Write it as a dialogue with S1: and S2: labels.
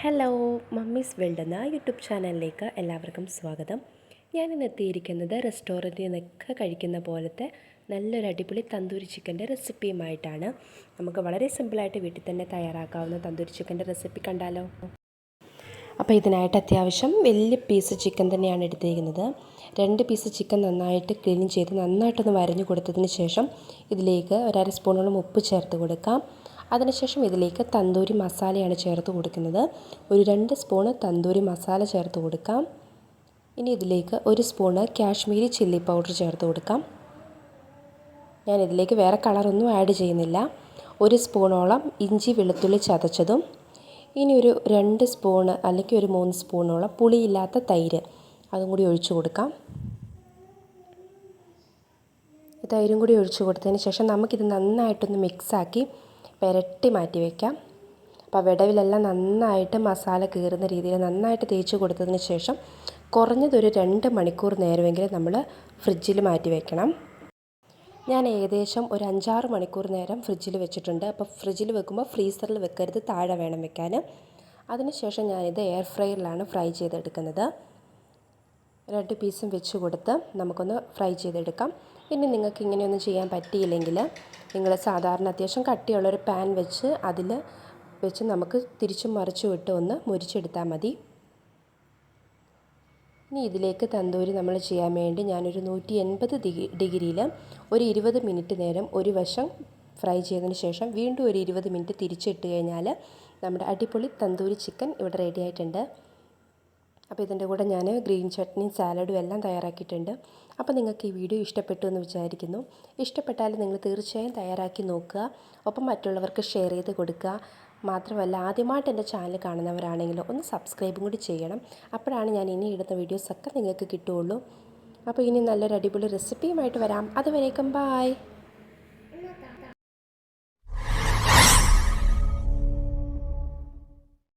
S1: Hello, mummies world എന്ന YouTube ചാനലിലേക്ക് എല്ലാവർക്കും സ്വാഗതം. ഞാനിന്ന് എത്തിയിരിക്കുന്നത് റെസ്റ്റോറൻറ്റിൽ നിന്നൊക്കെ കഴിക്കുന്ന പോലത്തെ നല്ലൊരു അടിപൊളി തന്തൂരി ചിക്കൻ്റെ റെസിപ്പിയുമായിട്ടാണ്. നമുക്ക് വളരെ സിമ്പിളായിട്ട് വീട്ടിൽ തന്നെ തയ്യാറാക്കാവുന്ന തന്തൂരി ചിക്കൻ്റെ റെസിപ്പി കണ്ടാലോ. അപ്പോൾ ഇതിനായിട്ട് അത്യാവശ്യം വലിയ പീസ് ചിക്കൻ തന്നെയാണ് എടുത്തിരിക്കുന്നത്. 2 പീസ് ചിക്കൻ നന്നായിട്ട് ക്ലീൻ ചെയ്ത് നന്നായിട്ടൊന്ന് വരഞ്ഞു കൊടുത്തതിന് ശേഷം ഇതിലേക്ക് ഒരു അര സ്പൂണോളം ഉപ്പ് ചേർത്ത് കൊടുക്കാം. അതിനുശേഷം ഇതിലേക്ക് തന്തൂരി മസാലയാണ് ചേർത്ത് കൊടുക്കുന്നത്. ഒരു 2 സ്പൂണ് തന്തൂരി മസാല ചേർത്ത് കൊടുക്കാം. ഇനി ഇതിലേക്ക് 1 സ്പൂണ് കാശ്മീരി ചില്ലി പൗഡർ ചേർത്ത് കൊടുക്കാം. ഞാൻ ഇതിലേക്ക് വേറെ കളറൊന്നും ആഡ് ചെയ്യുന്നില്ല. 1 സ്പൂണോളം ഇഞ്ചി വെളുത്തുള്ളി ചതച്ചതും, ഇനി ഒരു 2 സ്പൂണ് അല്ലെങ്കിൽ ഒരു 3 സ്പൂണോളം പുളിയില്ലാത്ത തൈര് അതും കൂടി ഒഴിച്ചു കൊടുക്കാം. തൈരും കൂടി ഒഴിച്ചു കൊടുത്തതിന് ശേഷം നമുക്കിത് നന്നായിട്ടൊന്ന് മിക്സാക്കി പുരട്ടി മാറ്റി വയ്ക്കാം. അപ്പോൾ വിടവിലെല്ലാം നന്നായിട്ട് മസാല കയറുന്ന രീതിയിൽ നന്നായിട്ട് തേച്ച് കൊടുത്തതിന് ശേഷം കുറഞ്ഞതൊരു 2 മണിക്കൂർ നേരമെങ്കിലും നമ്മൾ ഫ്രിഡ്ജിൽ മാറ്റി വയ്ക്കണം. ഞാൻ ഏകദേശം ഒരു 5-6 മണിക്കൂർ നേരം ഫ്രിഡ്ജിൽ വെച്ചിട്ടുണ്ട്. അപ്പോൾ ഫ്രിഡ്ജിൽ വെക്കുമ്പോൾ ഫ്രീസറിൽ വെക്കരുത്, താഴെ വേണം വെക്കാൻ. അതിനുശേഷം ഞാനിത് എയർ ഫ്രയറിലാണ് ഫ്രൈ ചെയ്തെടുക്കുന്നത്. 2 പീസും വെച്ച് കൊടുത്ത് നമുക്കൊന്ന് ഫ്രൈ ചെയ്തെടുക്കാം. ഇനി നിങ്ങൾക്ക് ഇങ്ങനെയൊന്നും ചെയ്യാൻ പറ്റിയില്ലെങ്കിൽ നിങ്ങൾ സാധാരണ അത്യാവശ്യം കട്ടിയുള്ളൊരു പാൻ വെച്ച് അതിൽ വെച്ച് നമുക്ക് തിരിച്ചും മറിച്ചും ഇട്ട് ഒന്ന് മുരിച്ചെടുത്താൽ മതി. ഇനി ഇതിലേക്ക് തന്തൂരി നമ്മൾ ചെയ്യാൻ വേണ്ടി ഞാനൊരു 180 ഡിഗ്രിയിൽ ഒരു 20 മിനിറ്റ് നേരം ഒരു വശം ഫ്രൈ ചെയ്തതിന് ശേഷം വീണ്ടും ഒരു 20 മിനിറ്റ് തിരിച്ചിട്ട് കഴിഞ്ഞാൽ നമ്മുടെ അടിപൊളി തന്തൂരി ചിക്കൻ ഇവിടെ റെഡി ആയിട്ടുണ്ട്. അപ്പോൾ ഇതിൻ്റെ കൂടെ ഞാൻ ഗ്രീൻ ചട്നിയും സാലഡും എല്ലാം തയ്യാറാക്കിയിട്ടുണ്ട്. അപ്പോൾ നിങ്ങൾക്ക് ഈ വീഡിയോ ഇഷ്ടപ്പെട്ടു എന്ന് വിചാരിക്കുന്നു. ഇഷ്ടപ്പെട്ടാൽ നിങ്ങൾ തീർച്ചയായും തയ്യാറാക്കി നോക്കുക. ഒപ്പം മറ്റുള്ളവർക്ക് ഷെയർ ചെയ്ത് കൊടുക്കുക. മാത്രമല്ല, ആദ്യമായിട്ട് എൻ്റെ ചാനൽ കാണുന്നവരാണെങ്കിലും ഒന്ന് സബ്സ്ക്രൈബും കൂടി ചെയ്യണം. അപ്പോഴാണ് ഞാൻ ഇനി ഇടുന്ന വീഡിയോസൊക്കെ നിങ്ങൾക്ക് കിട്ടുകയുള്ളൂ. അപ്പോൾ ഇനി നല്ലൊരു അടിപൊളി റെസിപ്പിയുമായിട്ട് വരാം. അതുവരേക്കും ബായ്.